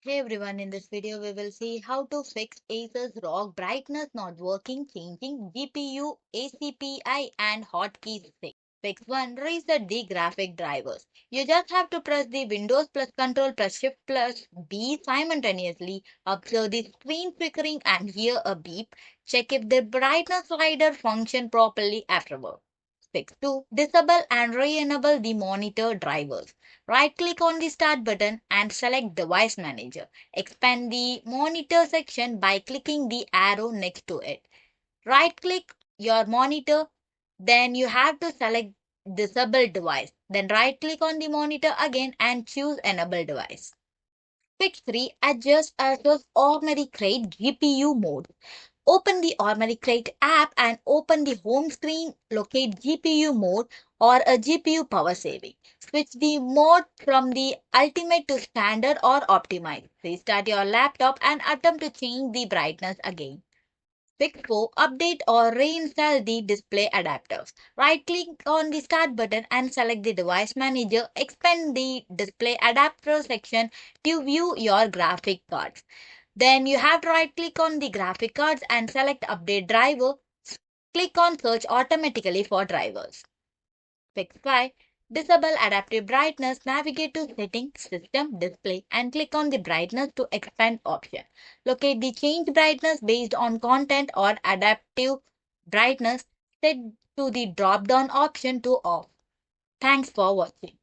Hey everyone, in this video we will see how to fix ASUS ROG brightness not working, changing GPU, ACPI and hotkeys fix. Fix 1. Reset the graphic drivers. You just have to press the Windows plus Control plus Shift plus B simultaneously, observe the screen flickering and hear a beep. Check if the brightness slider function properly afterward. Fix 2. Disable and re-enable the monitor drivers. Right-click on the Start button and select Device Manager. Expand the monitor section by clicking the arrow next to it. Right-click your monitor, then you have to select Disable Device. Then right-click on the monitor again and choose Enable Device. Fix 3. Adjust ASUS Ordinary Crate GPU mode. Open the Ordinary Crate app and open the home screen, locate GPU mode or a GPU power saving. Switch the mode from the ultimate to standard or optimized. Restart your laptop and attempt to change the brightness again. Fix 4. Update or reinstall the display adapters. Right-click on the Start button and select the Device Manager. Expand the Display Adapter section to view your graphic cards. Then you have to right-click on the graphic cards and select Update Driver. Click on Search automatically for drivers. Fix 5. Disable adaptive brightness. Navigate to Settings, System, Display and click on the Brightness to expand option. Locate the Change Brightness based on content or Adaptive Brightness. Set to the drop-down option to off. Thanks for watching.